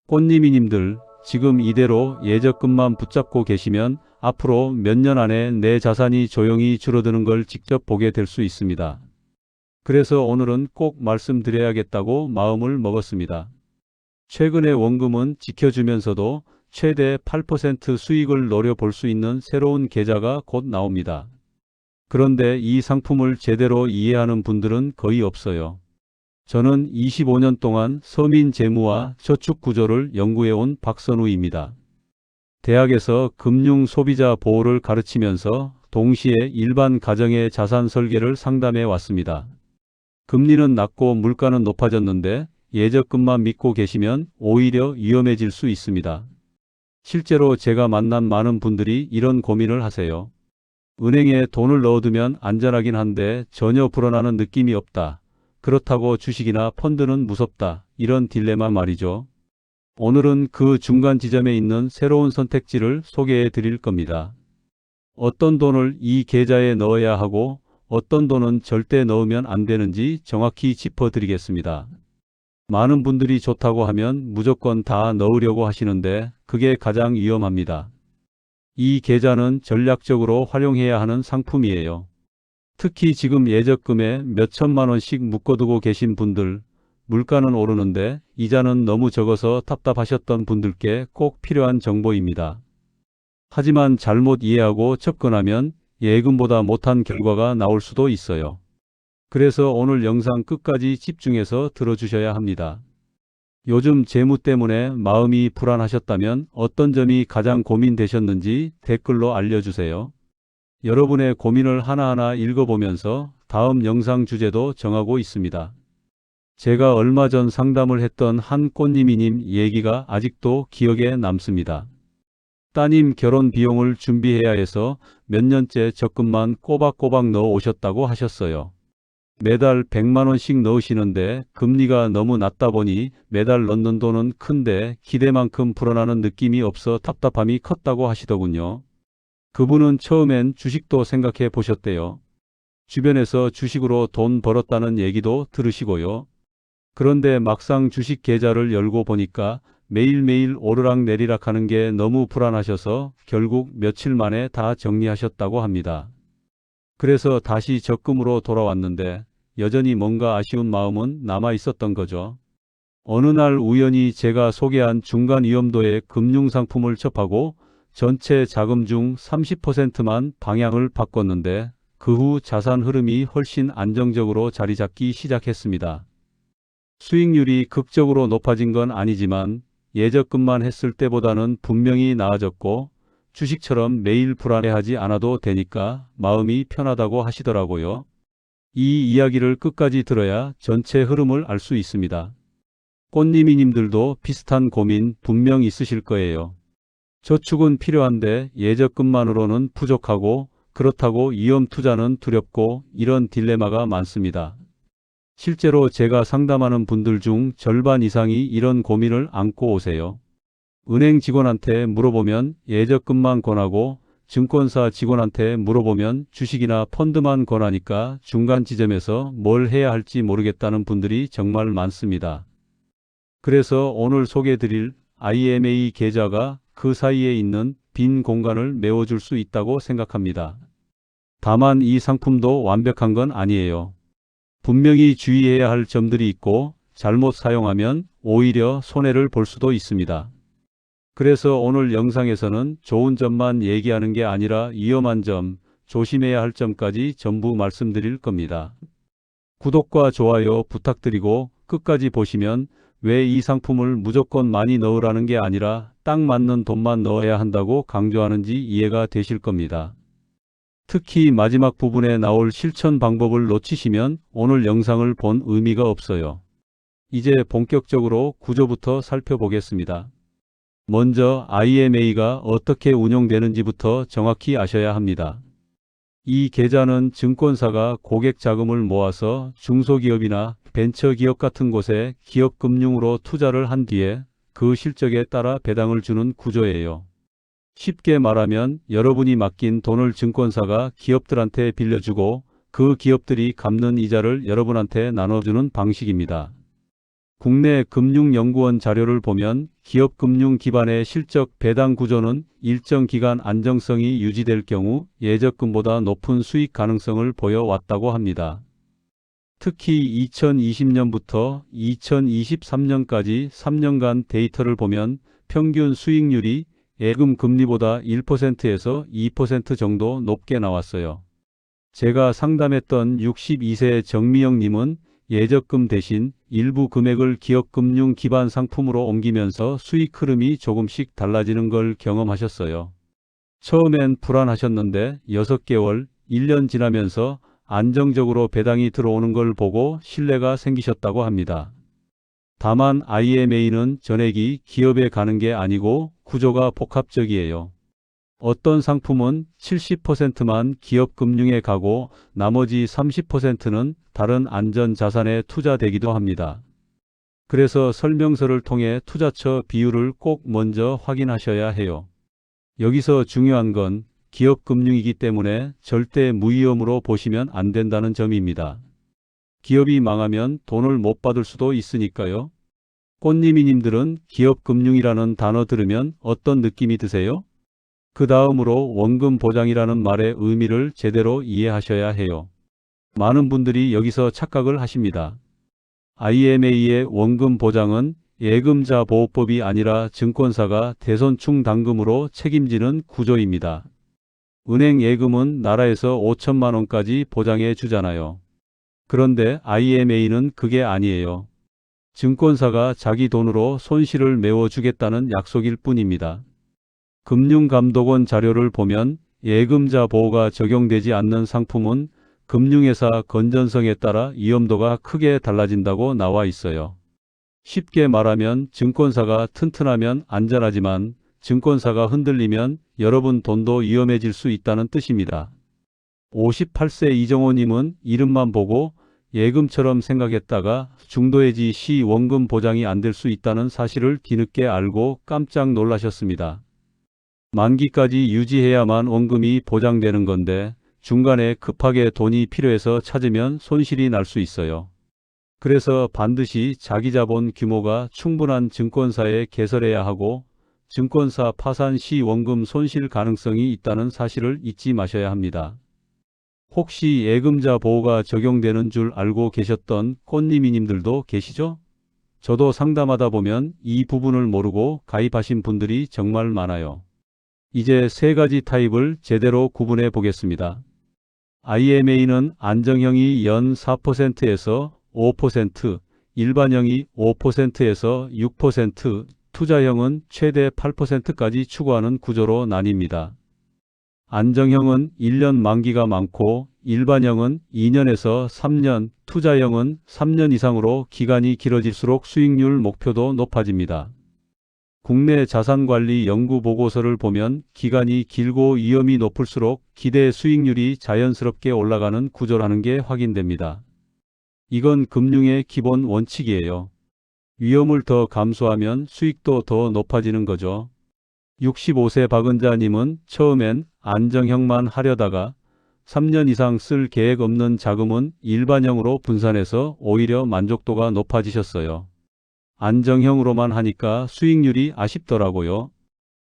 꽃님이님들, 지금 이대로 예적금만 붙잡고 계시면 앞으로 몇 년 안에 내 자산이 조용히 줄어드는 걸 직접 보게 될 수 있습니다. 그래서 오늘은 꼭 말씀드려야겠다고 마음을 먹었습니다. 최근에 원금은 지켜주면서도 최대 8% 수익을 노려볼 수 있는 새로운 계좌가 곧 나옵니다. 그런데 이 상품을 제대로 이해하는 분들은 거의 없어요. 저는 25년 동안 서민 재무와 저축 구조를 연구해온 박선우입니다. 대학에서 금융 소비자 보호를 가르치면서 동시에 일반 가정의 자산 설계를 상담해 왔습니다. 금리는 낮고 물가는 높아졌는데 예적금만 믿고 계시면 오히려 위험해질 수 있습니다. 실제로 제가 만난 많은 분들이 이런 고민을 하세요. 은행에 돈을 넣어두면 안전하긴 한데 전혀 불어나는 느낌이 없다. 그렇다고 주식이나 펀드는 무섭다. 이런 딜레마 말이죠. 오늘은 그 중간 지점에 있는 새로운 선택지를 소개해 드릴 겁니다. 어떤 돈을 이 계좌에 넣어야 하고 어떤 돈은 절대 넣으면 안 되는지 정확히 짚어 드리겠습니다. 많은 분들이 좋다고 하면 무조건 다 넣으려고 하시는데 그게 가장 위험합니다. 이 계좌는 전략적으로 활용해야 하는 상품이에요. 특히 지금 예적금에 몇 천만 원씩 묶어두고 계신 분들, 물가는 오르는데 이자는 너무 적어서 답답하셨던 분들께 꼭 필요한 정보입니다. 하지만 잘못 이해하고 접근하면 예금보다 못한 결과가 나올 수도 있어요. 그래서 오늘 영상 끝까지 집중해서 들어주셔야 합니다. 요즘 재무 때문에 마음이 불안하셨다면 어떤 점이 가장 고민되셨는지 댓글로 알려주세요. 여러분의 고민을 하나하나 읽어보면서 다음 영상 주제도 정하고 있습니다. 제가 얼마 전 상담을 했던 한 꽃님이님 얘기가 아직도 기억에 남습니다. 따님 결혼 비용을 준비해야 해서 몇 년째 적금만 꼬박꼬박 넣어 오셨다고 하셨어요. 매달 100만 원씩 넣으시는데 금리가 너무 낮다 보니 매달 넣는 돈은 큰데 기대만큼 불어나는 느낌이 없어 답답함이 컸다고 하시더군요. 그분은 처음엔 주식도 생각해 보셨대요. 주변에서 주식으로 돈 벌었다는 얘기도 들으시고요. 그런데 막상 주식 계좌를 열고 보니까 매일매일 오르락 내리락 하는 게 너무 불안하셔서 결국 며칠 만에 다 정리하셨다고 합니다. 그래서 다시 적금으로 돌아왔는데 여전히 뭔가 아쉬운 마음은 남아 있었던 거죠. 어느 날 우연히 제가 소개한 중간 위험도의 금융상품을 접하고 전체 자금 중 30%만 방향을 바꿨는데 그 후 자산 흐름이 훨씬 안정적으로 자리 잡기 시작했습니다. 수익률이 극적으로 높아진 건 아니지만 예적금만 했을 때보다는 분명히 나아졌고 주식처럼 매일 불안해하지 않아도 되니까 마음이 편하다고 하시더라고요. 이 이야기를 끝까지 들어야 전체 흐름을 알 수 있습니다. 꽃님이님들도 비슷한 고민 분명 있으실 거예요. 저축은 필요한데 예적금만으로는 부족하고 그렇다고 위험 투자는 두렵고 이런 딜레마가 많습니다. 실제로 제가 상담하는 분들 중 절반 이상이 이런 고민을 안고 오세요. 은행 직원한테 물어보면 예적금만 권하고 증권사 직원한테 물어보면 주식이나 펀드만 권하니까 중간 지점에서 뭘 해야 할지 모르겠다는 분들이 정말 많습니다. 그래서 오늘 소개해드릴 IMA 계좌가 그 사이에 있는 빈 공간을 메워줄 수 있다고 생각합니다. 다만 이 상품도 완벽한 건 아니에요. 분명히 주의해야 할 점들이 있고 잘못 사용하면 오히려 손해를 볼 수도 있습니다. 그래서 오늘 영상에서는 좋은 점만 얘기하는 게 아니라 위험한 점, 조심해야 할 점까지 전부 말씀드릴 겁니다. 구독과 좋아요 부탁드리고 끝까지 보시면 왜 이 상품을 무조건 많이 넣으라는 게 아니라 딱 맞는 돈만 넣어야 한다고 강조하는지 이해가 되실 겁니다. 특히 마지막 부분에 나올 실천 방법을 놓치시면 오늘 영상을 본 의미가 없어요. 이제 본격적으로 구조부터 살펴보겠습니다. 먼저 IMA가 어떻게 운영되는지부터 정확히 아셔야 합니다. 이 계좌는 증권사가 고객 자금을 모아서 중소기업이나 벤처기업 같은 곳에 기업금융으로 투자를 한 뒤에 그 실적에 따라 배당을 주는 구조예요. 쉽게 말하면 여러분이 맡긴 돈을 증권사가 기업들한테 빌려주고 그 기업들이 갚는 이자를 여러분한테 나눠주는 방식입니다. 국내 금융연구원 자료를 보면 기업 금융 기반의 실적 배당 구조는 일정 기간 안정성이 유지될 경우 예적금보다 높은 수익 가능성을 보여왔다고 합니다. 특히 2020년부터 2023년까지 3년간 데이터를 보면 평균 수익률이 예금 금리보다 1%에서 2% 정도 높게 나왔어요. 제가 상담했던 62세 정미영 님은 예적금 대신 일부 금액을 기업금융 기반 상품으로 옮기면서 수익 흐름이 조금씩 달라지는 걸 경험하셨어요. 처음엔 불안하셨는데 6개월, 1년 지나면서 안정적으로 배당이 들어오는 걸 보고 신뢰가 생기셨다고 합니다. 다만 IMA는 전액이 기업에 가는 게 아니고 구조가 복합적이에요. 어떤 상품은 70%만 기업금융에 가고 나머지 30%는 다른 안전자산에 투자되기도 합니다. 그래서 설명서를 통해 투자처 비율을 꼭 먼저 확인하셔야 해요. 여기서 중요한 건 기업금융이기 때문에 절대 무위험으로 보시면 안 된다는 점입니다. 기업이 망하면 돈을 못 받을 수도 있으니까요. 꽃님이님들은 기업금융이라는 단어 들으면 어떤 느낌이 드세요? 그 다음으로 원금 보장이라는 말의 의미를 제대로 이해하셔야 해요. 많은 분들이 여기서 착각을 하십니다. IMA의 원금 보장은 예금자 보호법이 아니라 증권사가 대손충 당금으로 책임지는 구조입니다. 은행 예금은 나라에서 5천만 원까지 보장해 주잖아요. 그런데 IMA는 그게 아니에요. 증권사가 자기 돈으로 손실을 메워주겠다는 약속일 뿐입니다. 금융감독원 자료를 보면 예금자 보호가 적용되지 않는 상품은 금융회사 건전성에 따라 위험도가 크게 달라진다고 나와 있어요. 쉽게 말하면 증권사가 튼튼하면 안전하지만 증권사가 흔들리면 여러분 돈도 위험해질 수 있다는 뜻입니다. 58세 이정호님은 이름만 보고 예금처럼 생각했다가 중도해지 시 원금 보장이 안 될 수 있다는 사실을 뒤늦게 알고 깜짝 놀라셨습니다. 만기까지 유지해야만 원금이 보장되는 건데 중간에 급하게 돈이 필요해서 찾으면 손실이 날 수 있어요. 그래서 반드시 자기 자본 규모가 충분한 증권사에 개설해야 하고 증권사 파산 시 원금 손실 가능성이 있다는 사실을 잊지 마셔야 합니다. 혹시 예금자 보호가 적용되는 줄 알고 계셨던 꽃님이님들도 계시죠? 저도 상담하다 보면 이 부분을 모르고 가입하신 분들이 정말 많아요. 이제 세 가지 타입을 제대로 구분해 보겠습니다. IMA는 안정형이 연 4%에서 5%, 일반형이 5%에서 6%, 투자형은 최대 8%까지 추구하는 구조로 나뉩니다. 안정형은 1년 만기가 많고 일반형은 2년에서 3년, 투자형은 3년 이상으로 기간이 길어질수록 수익률 목표도 높아집니다. 국내 자산관리 연구 보고서를 보면 기간이 길고 위험이 높을수록 기대 수익률이 자연스럽게 올라가는 구조라는 게 확인됩니다. 이건 금융의 기본 원칙이에요. 위험을 더 감소하면 수익도 더 높아지는 거죠. 65세 박은자님은 처음엔 안정형만 하려다가 3년 이상 쓸 계획 없는 자금은 일반형으로 분산해서 오히려 만족도가 높아지셨어요. 안정형으로만 하니까 수익률이 아쉽더라고요.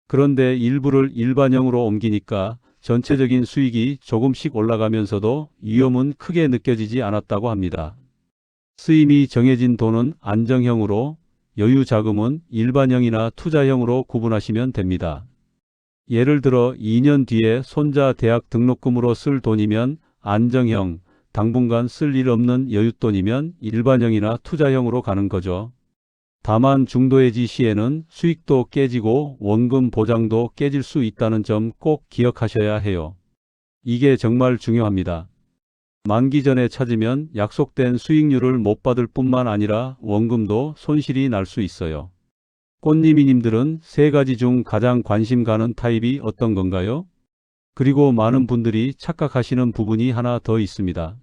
그런데 일부를 일반형으로 옮기니까 전체적인 수익이 조금씩 올라가면서도 위험은 크게 느껴지지 않았다고 합니다. 쓰임이 정해진 돈은 안정형으로, 여유 자금은 일반형이나 투자형으로 구분하시면 됩니다. 예를 들어 2년 뒤에 손자 대학 등록금으로 쓸 돈이면 안정형, 당분간 쓸 일 없는 여윳돈이면 일반형이나 투자형으로 가는 거죠. 다만 중도해지 시에는 수익도 깨지고 원금 보장도 깨질 수 있다는 점 꼭 기억하셔야 해요. 이게 정말 중요합니다. 만기 전에 찾으면 약속된 수익률을 못 받을 뿐만 아니라 원금도 손실이 날 수 있어요. 꽃님이님들은 세 가지 중 가장 관심 가는 타입이 어떤 건가요? 그리고 많은 분들이 착각하시는 부분이 하나 더 있습니다.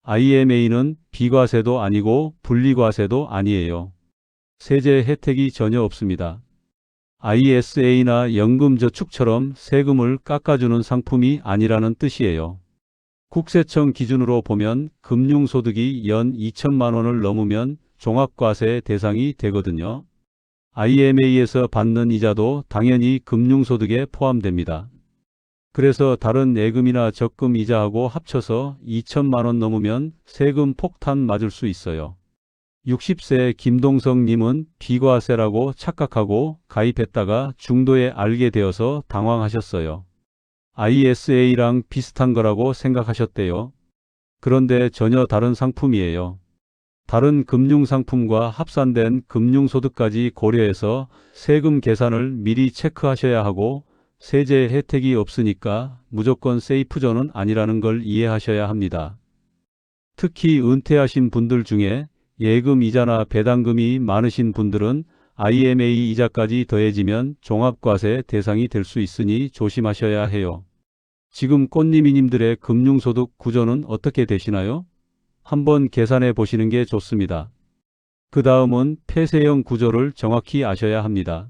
IMA는 비과세도 아니고 분리과세도 아니에요. 세제 혜택이 전혀 없습니다. ISA나 연금저축처럼 세금을 깎아주는 상품이 아니라는 뜻이에요. 국세청 기준으로 보면 금융소득이 연 2천만 원을 넘으면 종합과세 대상이 되거든요. IMA에서 받는 이자도 당연히 금융소득에 포함됩니다. 그래서 다른 예금이나 적금 이자하고 합쳐서 2천만 원 넘으면 세금 폭탄 맞을 수 있어요. 60세 김동성님은 비과세라고 착각하고 가입했다가 중도에 알게 되어서 당황하셨어요. ISA랑 비슷한 거라고 생각하셨대요. 그런데 전혀 다른 상품이에요. 다른 금융상품과 합산된 금융소득까지 고려해서 세금 계산을 미리 체크하셔야 하고 세제 혜택이 없으니까 무조건 세이프존은 아니라는 걸 이해하셔야 합니다. 특히 은퇴하신 분들 중에 예금 이자나 배당금이 많으신 분들은 IMA 이자까지 더해지면 종합과세 대상이 될 수 있으니 조심하셔야 해요. 지금 꽃님이님들의 금융소득 구조는 어떻게 되시나요? 한번 계산해 보시는 게 좋습니다. 그 다음은 폐쇄형 구조를 정확히 아셔야 합니다.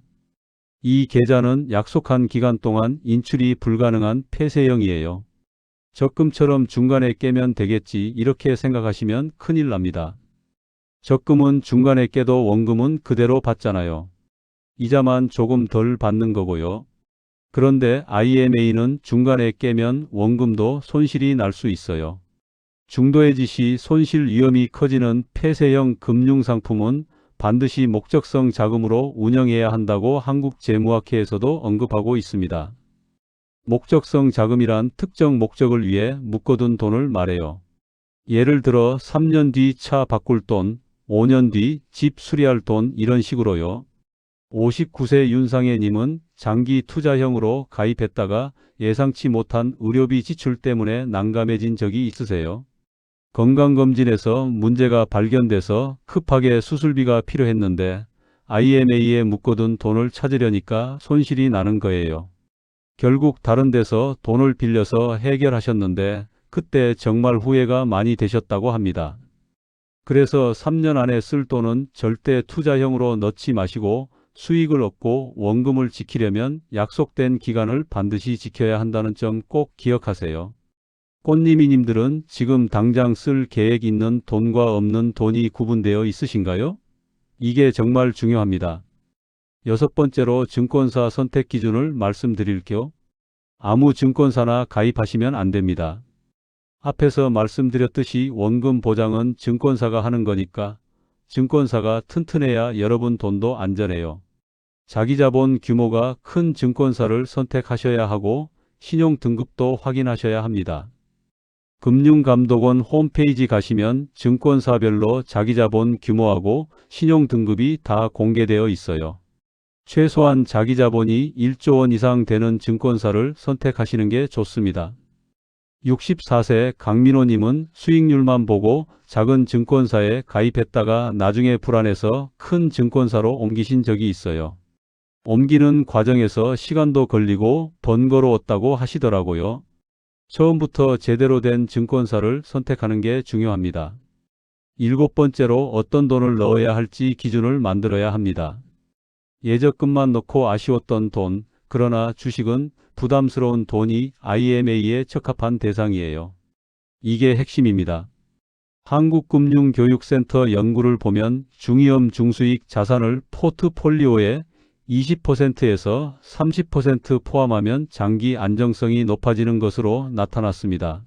이 계좌는 약속한 기간 동안 인출이 불가능한 폐쇄형이에요. 적금처럼 중간에 깨면 되겠지 이렇게 생각하시면 큰일 납니다. 적금은 중간에 깨도 원금은 그대로 받잖아요. 이자만 조금 덜 받는 거고요. 그런데 IMA는 중간에 깨면 원금도 손실이 날 수 있어요. 중도해지 시 손실 위험이 커지는 폐쇄형 금융상품은 반드시 목적성 자금으로 운영해야 한다고 한국재무학회에서도 언급하고 있습니다. 목적성 자금이란 특정 목적을 위해 묶어둔 돈을 말해요. 예를 들어 3년 뒤 차 바꿀 돈, 5년 뒤 집 수리할 돈 이런 식으로요. 59세 윤상혜님은 장기 투자형으로 가입했다가 예상치 못한 의료비 지출 때문에 난감해진 적이 있으세요? 건강검진에서 문제가 발견돼서 급하게 수술비가 필요했는데 IMA에 묶어둔 돈을 찾으려니까 손실이 나는 거예요. 결국 다른 데서 돈을 빌려서 해결하셨는데 그때 정말 후회가 많이 되셨다고 합니다. 그래서 3년 안에 쓸 돈은 절대 투자형으로 넣지 마시고 수익을 얻고 원금을 지키려면 약속된 기간을 반드시 지켜야 한다는 점 꼭 기억하세요. 꽃님이님들은 지금 당장 쓸 계획 있는 돈과 없는 돈이 구분되어 있으신가요? 이게 정말 중요합니다. 6번째로 증권사 선택 기준을 말씀드릴게요. 아무 증권사나 가입하시면 안 됩니다. 앞에서 말씀드렸듯이 원금 보장은 증권사가 하는 거니까 증권사가 튼튼해야 여러분 돈도 안전해요. 자기 자본 규모가 큰 증권사를 선택하셔야 하고 신용 등급도 확인하셔야 합니다. 금융감독원 홈페이지 가시면 증권사별로 자기 자본 규모하고 신용 등급이 다 공개되어 있어요. 최소한 자기 자본이 1조 원 이상 되는 증권사를 선택하시는 게 좋습니다. 64세 강민호님은 수익률만 보고 작은 증권사에 가입했다가 나중에 불안해서 큰 증권사로 옮기신 적이 있어요. 옮기는 과정에서 시간도 걸리고 번거로웠다고 하시더라고요. 처음부터 제대로 된 증권사를 선택하는 게 중요합니다. 7번째로 어떤 돈을 넣어야 할지 기준을 만들어야 합니다. 예적금만 넣고 아쉬웠던 돈, 그러나 주식은 부담스러운 돈이 IMA에 적합한 대상이에요. 이게 핵심입니다. 한국금융교육센터 연구를 보면 중위험 중수익 자산을 포트폴리오에 20%에서 30% 포함하면 장기 안정성이 높아지는 것으로 나타났습니다.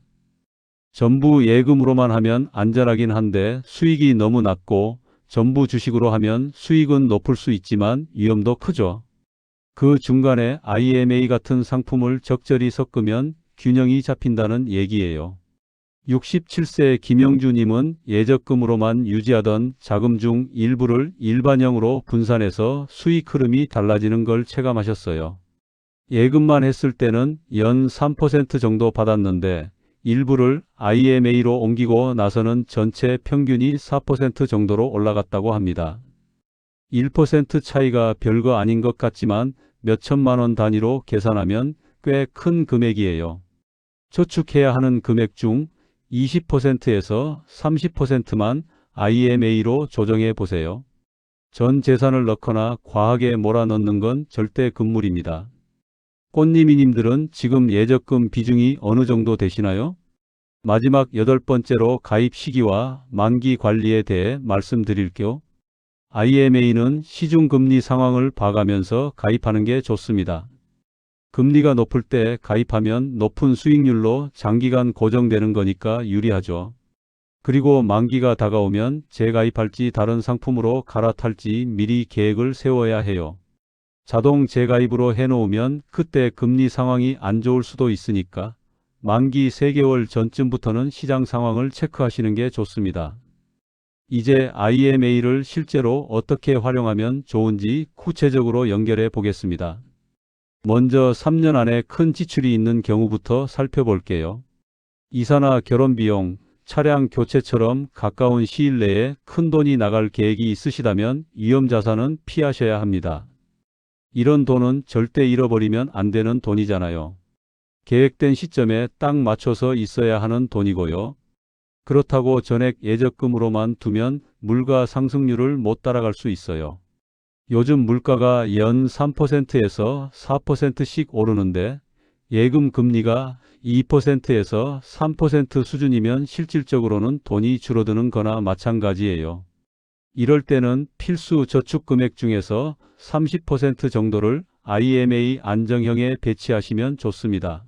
전부 예금으로만 하면 안전하긴 한데 수익이 너무 낮고 전부 주식으로 하면 수익은 높을 수 있지만 위험도 크죠. 그 중간에 IMA 같은 상품을 적절히 섞으면 균형이 잡힌다는 얘기예요. 67세 김영주님은 예적금으로만 유지하던 자금 중 일부를 일반형으로 분산해서 수익 흐름이 달라지는 걸 체감하셨어요. 예금만 했을 때는 연 3% 정도 받았는데 일부를 IMA로 옮기고 나서는 전체 평균이 4% 정도로 올라갔다고 합니다. 1% 차이가 별거 아닌 것 같지만 몇천만 원 단위로 계산하면 꽤 큰 금액이에요. 저축해야 하는 금액 중 20%에서 30%만 IMA로 조정해 보세요. 전 재산을 넣거나 과하게 몰아넣는 건 절대 금물입니다. 꽃님이님들은 지금 예적금 비중이 어느 정도 되시나요? 마지막 8번째로 가입 시기와 만기 관리에 대해 말씀드릴게요. IMA는 시중금리 상황을 봐가면서 가입하는 게 좋습니다. 금리가 높을 때 가입하면 높은 수익률로 장기간 고정되는 거니까 유리하죠. 그리고 만기가 다가오면 재가입할지 다른 상품으로 갈아탈지 미리 계획을 세워야 해요. 자동 재가입으로 해놓으면 그때 금리 상황이 안 좋을 수도 있으니까 만기 3개월 전쯤부터는 시장 상황을 체크하시는 게 좋습니다. 이제 IMA를 실제로 어떻게 활용하면 좋은지 구체적으로 연결해 보겠습니다. 먼저 3년 안에 큰 지출이 있는 경우부터 살펴볼게요. 이사나 결혼비용, 차량 교체처럼 가까운 시일 내에 큰돈이 나갈 계획이 있으시다면 위험자산은 피하셔야 합니다. 이런 돈은 절대 잃어버리면 안 되는 돈이잖아요. 계획된 시점에 딱 맞춰서 있어야 하는 돈이고요. 그렇다고 전액 예적금으로만 두면 물가 상승률을 못 따라갈 수 있어요. 요즘 물가가 연 3%에서 4%씩 오르는데 예금 금리가 2%에서 3% 수준이면 실질적으로는 돈이 줄어드는 거나 마찬가지예요. 이럴 때는 필수 저축 금액 중에서 30% 정도를 IMA 안정형에 배치하시면 좋습니다.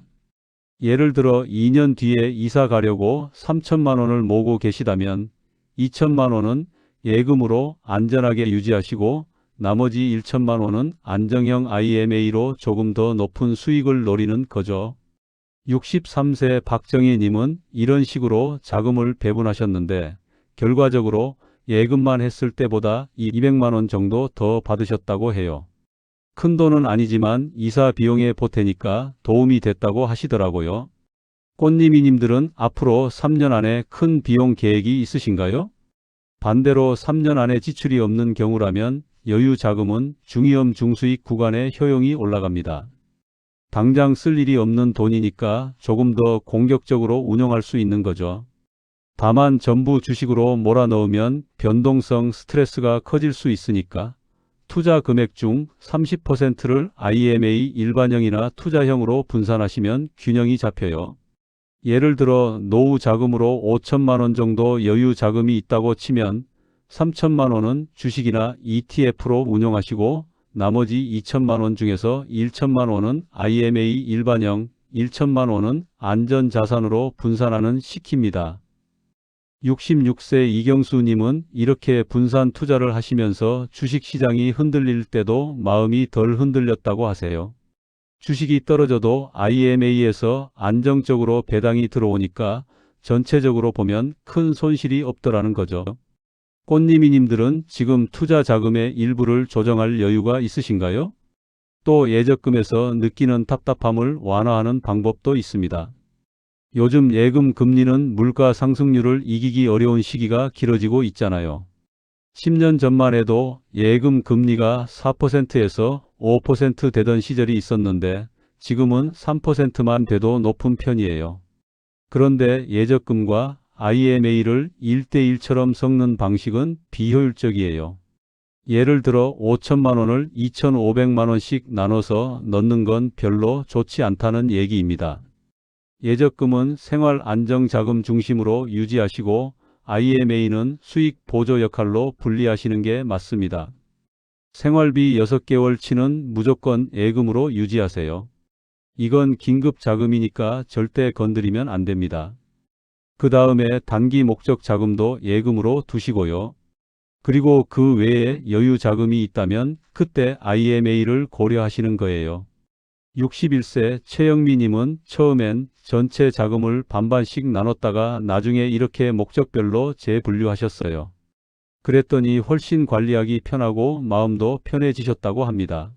예를 들어 2년 뒤에 이사 가려고 3천만 원을 모으고 계시다면 2천만 원은 예금으로 안전하게 유지하시고 나머지 1천만 원은 안정형 IMA로 조금 더 높은 수익을 노리는 거죠. 63세 박정희 님은 이런 식으로 자금을 배분하셨는데 결과적으로 예금만 했을 때보다 200만 원 정도 더 받으셨다고 해요. 큰 돈은 아니지만 이사 비용에 보태니까 도움이 됐다고 하시더라고요. 꽃님이님들은 앞으로 3년 안에 큰 비용 계획이 있으신가요? 반대로 3년 안에 지출이 없는 경우라면 여유 자금은 중위험 중수익 구간의 효용이 올라갑니다. 당장 쓸 일이 없는 돈이니까 조금 더 공격적으로 운용할 수 있는 거죠. 다만 전부 주식으로 몰아넣으면 변동성 스트레스가 커질 수 있으니까 투자 금액 중 30%를 IMA 일반형이나 투자형으로 분산하시면 균형이 잡혀요. 예를 들어 노후 자금으로 5천만 원 정도 여유 자금이 있다고 치면 3천만 원은 주식이나 ETF로 운용하시고 나머지 2천만 원 중에서 1천만 원은 IMA 일반형, 1천만 원은 안전자산으로 분산하는 식입니다. 66세 이경수님은 이렇게 분산 투자를 하시면서 주식시장이 흔들릴 때도 마음이 덜 흔들렸다고 하세요. 주식이 떨어져도 IMA에서 안정적으로 배당이 들어오니까 전체적으로 보면 큰 손실이 없더라는 거죠. 꽃님이님들은 지금 투자 자금의 일부를 조정할 여유가 있으신가요? 또 예적금에서 느끼는 답답함을 완화하는 방법도 있습니다. 요즘 예금 금리는 물가 상승률을 이기기 어려운 시기가 길어지고 있잖아요. 10년 전만 해도 예금 금리가 4%에서 5% 되던 시절이 있었는데 지금은 3%만 돼도 높은 편이에요. 그런데 예적금과 IMA를 1대1처럼 섞는 방식은 비효율적이에요. 예를 들어 5천만 원을 2,500만 원씩 나눠서 넣는 건 별로 좋지 않다는 얘기입니다. 예적금은 생활 안정자금 중심으로 유지하시고 IMA는 수익 보조 역할로 분리하시는 게 맞습니다. 생활비 6개월치는 무조건 예금으로 유지하세요. 이건 긴급 자금이니까 절대 건드리면 안 됩니다. 그 다음에 단기 목적 자금도 예금으로 두시고요. 그리고 그 외에 여유 자금이 있다면 그때 IMA를 고려하시는 거예요. 61세 최영미님은 처음엔 전체 자금을 반반씩 나눴다가 나중에 이렇게 목적별로 재분류하셨어요. 그랬더니 훨씬 관리하기 편하고 마음도 편해지셨다고 합니다.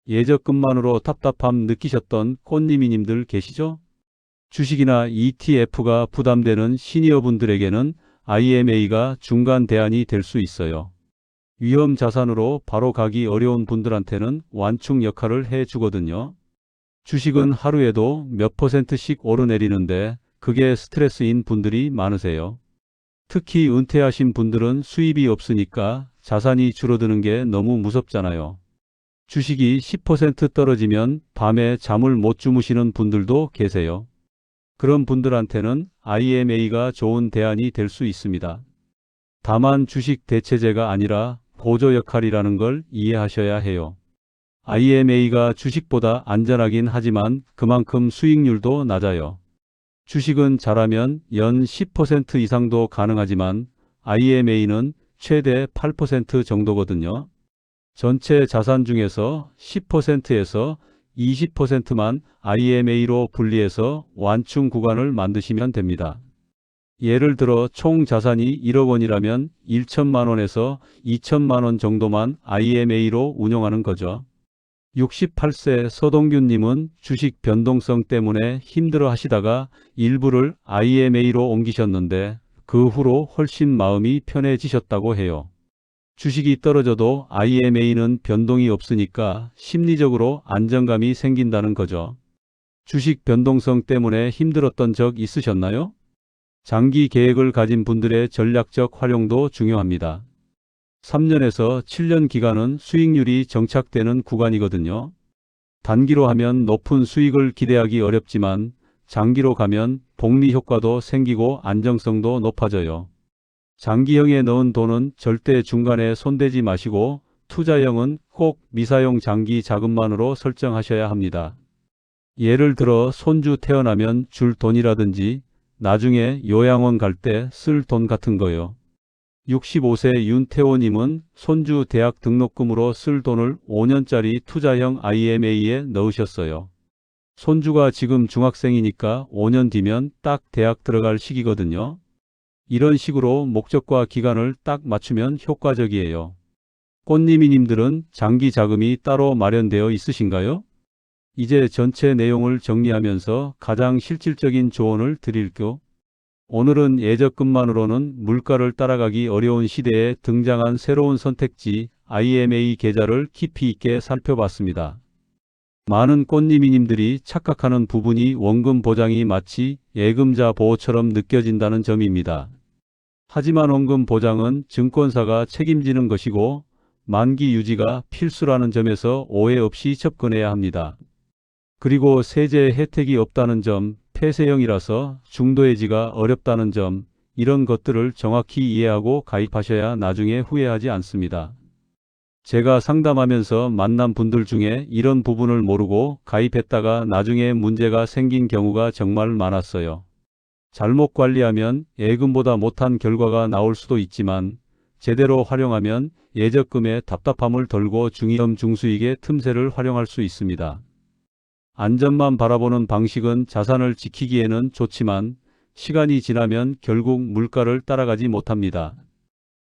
예적금만으로 답답함 느끼셨던 꽃님이님들 계시죠? 주식이나 ETF가 부담되는 시니어분들에게는 IMA가 중간 대안이 될 수 있어요. 위험 자산으로 바로 가기 어려운 분들한테는 완충 역할을 해주거든요. 주식은 하루에도 몇 %씩 오르내리는데 그게 스트레스인 분들이 많으세요. 특히 은퇴하신 분들은 수입이 없으니까 자산이 줄어드는 게 너무 무섭잖아요. 주식이 10% 떨어지면 밤에 잠을 못 주무시는 분들도 계세요. 그런 분들한테는 IMA가 좋은 대안이 될 수 있습니다. 다만 주식 대체제가 아니라 보조 역할이라는 걸 이해하셔야 해요. IMA가 주식보다 안전하긴 하지만 그만큼 수익률도 낮아요. 주식은 잘하면 연 10% 이상도 가능하지만 IMA는 최대 8% 정도거든요. 전체 자산 중에서 10%에서 20%만 IMA로 분리해서 완충 구간을 만드시면 됩니다. 예를 들어 총 자산이 1억 원이라면 1천만 원에서 2천만 원 정도만 IMA로 운용하는 거죠. 68세 서동균님은 주식 변동성 때문에 힘들어 하시다가 일부를 IMA로 옮기셨는데 그 후로 훨씬 마음이 편해지셨다고 해요. 주식이 떨어져도 IMA는 변동이 없으니까 심리적으로 안정감이 생긴다는 거죠. 주식 변동성 때문에 힘들었던 적 있으셨나요? 장기 계획을 가진 분들의 전략적 활용도 중요합니다. 3년에서 7년 기간은 수익률이 정착되는 구간이거든요. 단기로 하면 높은 수익을 기대하기 어렵지만 장기로 가면 복리 효과도 생기고 안정성도 높아져요. 장기형에 넣은 돈은 절대 중간에 손대지 마시고 투자형은 꼭 미사용 장기 자금만으로 설정하셔야 합니다. 예를 들어 손주 태어나면 줄 돈이라든지 나중에 요양원 갈 때 쓸 돈 같은 거요. 65세 윤태호님은 손주 대학 등록금으로 쓸 돈을 5년짜리 투자형 IMA에 넣으셨어요. 손주가 지금 중학생이니까 5년 뒤면 딱 대학 들어갈 시기거든요. 이런 식으로 목적과 기간을 딱 맞추면 효과적이에요. 꽃님이님들은 장기 자금이 따로 마련되어 있으신가요? 이제 전체 내용을 정리하면서 가장 실질적인 조언을 드릴게요. 오늘은 예적금만으로는 물가를 따라가기 어려운 시대에 등장한 새로운 선택지 IMA 계좌를 깊이 있게 살펴봤습니다. 많은 꽃님이님들이 착각하는 부분이 원금 보장이 마치 예금자 보호처럼 느껴진다는 점입니다. 하지만 원금 보장은 증권사가 책임지는 것이고 만기 유지가 필수라는 점에서 오해 없이 접근해야 합니다. 그리고 세제 혜택이 없다는 점, 폐쇄형이라서 중도해지가 어렵다는 점, 이런 것들을 정확히 이해하고 가입하셔야 나중에 후회하지 않습니다. 제가 상담하면서 만난 분들 중에 이런 부분을 모르고 가입했다가 나중에 문제가 생긴 경우가 정말 많았어요. 잘못 관리하면 예금보다 못한 결과가 나올 수도 있지만 제대로 활용하면 예적금의 답답함을 덜고 중위험 중수익의 틈새를 활용할 수 있습니다. 안전만 바라보는 방식은 자산을 지키기에는 좋지만 시간이 지나면 결국 물가를 따라가지 못합니다.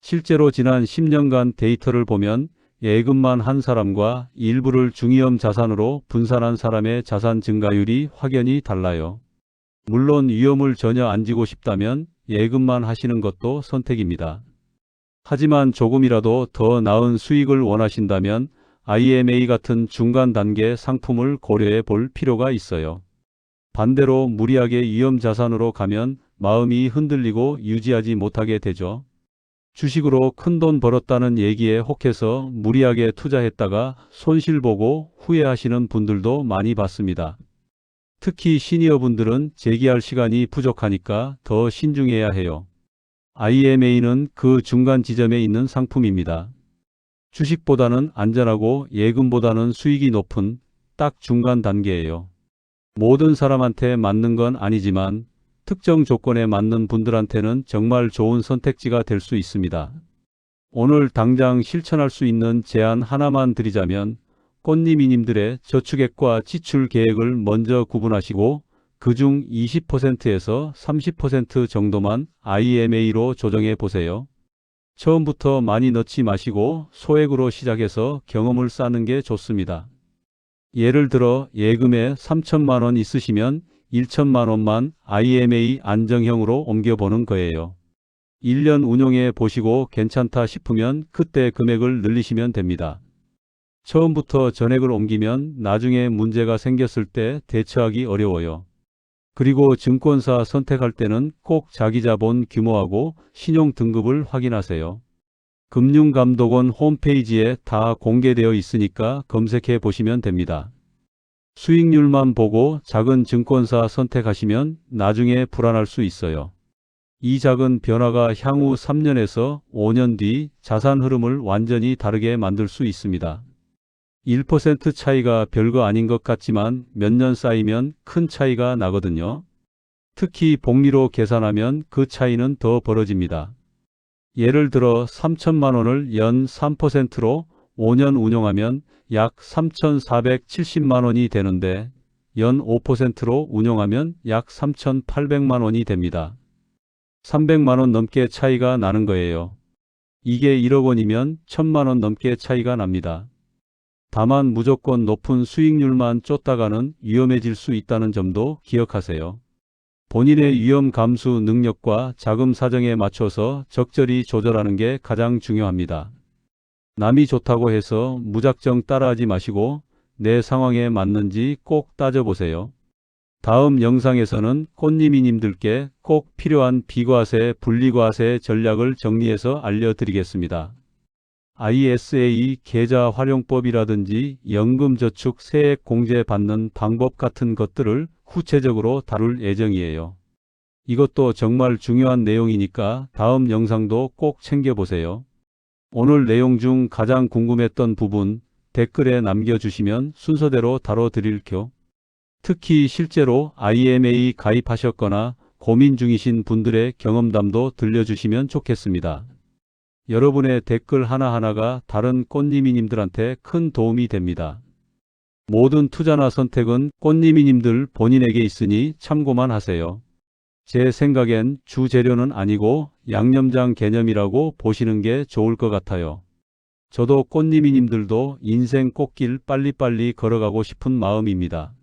실제로 지난 10년간 데이터를 보면 예금만 한 사람과 일부를 중위험 자산으로 분산한 사람의 자산 증가율이 확연히 달라요. 물론 위험을 전혀 안 지고 싶다면 예금만 하시는 것도 선택입니다. 하지만 조금이라도 더 나은 수익을 원하신다면 IMA 같은 중간 단계 상품을 고려해 볼 필요가 있어요. 반대로 무리하게 위험 자산으로 가면 마음이 흔들리고 유지하지 못하게 되죠. 주식으로 큰돈 벌었다는 얘기에 혹해서 무리하게 투자했다가 손실 보고 후회하시는 분들도 많이 봤습니다. 특히 시니어분들은 재기할 시간이 부족하니까 더 신중해야 해요. IMA는 그 중간 지점에 있는 상품입니다. 주식보다는 안전하고 예금보다는 수익이 높은 딱 중간 단계예요. 모든 사람한테 맞는 건 아니지만 특정 조건에 맞는 분들한테는 정말 좋은 선택지가 될 수 있습니다. 오늘 당장 실천할 수 있는 제안 하나만 드리자면 꽃님이님들의 저축액과 지출 계획을 먼저 구분하시고 그중 20%에서 30% 정도만 IMA로 조정해 보세요. 처음부터 많이 넣지 마시고 소액으로 시작해서 경험을 쌓는 게 좋습니다. 예를 들어 예금에 3천만 원 있으시면 1천만 원만 IMA 안정형으로 옮겨보는 거예요. 1년 운용해 보시고 괜찮다 싶으면 그때 금액을 늘리시면 됩니다. 처음부터 전액을 옮기면 나중에 문제가 생겼을 때 대처하기 어려워요. 그리고 증권사 선택할 때는 꼭 자기 자본 규모하고 신용 등급을 확인하세요. 금융감독원 홈페이지에 다 공개되어 있으니까 검색해 보시면 됩니다. 수익률만 보고 작은 증권사 선택하시면 나중에 불안할 수 있어요. 이 작은 변화가 향후 3년에서 5년 뒤 자산 흐름을 완전히 다르게 만들 수 있습니다. 1% 차이가 별거 아닌 것 같지만 몇 년 쌓이면 큰 차이가 나거든요. 특히 복리로 계산하면 그 차이는 더 벌어집니다. 예를 들어 3천만 원을 연 3%로 5년 운용하면 약 3,470만 원이 되는데 연 5%로 운용하면 약 3,800만 원이 됩니다. 300만 원 넘게 차이가 나는 거예요. 이게 1억 원이면 1,000만 원 넘게 차이가 납니다. 다만 무조건 높은 수익률만 쫓다가는 위험해질 수 있다는 점도 기억하세요. 본인의 위험 감수 능력과 자금 사정에 맞춰서 적절히 조절하는 게 가장 중요합니다. 남이 좋다고 해서 무작정 따라하지 마시고 내 상황에 맞는지 꼭 따져보세요. 다음 영상에서는 꽃님이님들께 꼭 필요한 비과세, 분리과세 전략을 정리해서 알려드리겠습니다. ISA 계좌 활용법이라든지 연금저축 세액 공제 받는 방법 같은 것들을 구체적으로 다룰 예정이에요. 이것도 정말 중요한 내용이니까 다음 영상도 꼭 챙겨보세요. 오늘 내용 중 가장 궁금했던 부분 댓글에 남겨주시면 순서대로 다뤄드릴게요. 특히 실제로 IMA 가입하셨거나 고민 중이신 분들의 경험담도 들려주시면 좋겠습니다. 여러분의 댓글 하나하나가 다른 꽃님이님들한테 큰 도움이 됩니다. 모든 투자나 선택은 꽃님이님들 본인에게 있으니 참고만 하세요. 제 생각엔 주재료는 아니고 양념장 개념이라고 보시는 게 좋을 것 같아요. 저도 꽃님이님들도 인생 꽃길 빨리빨리 걸어가고 싶은 마음입니다.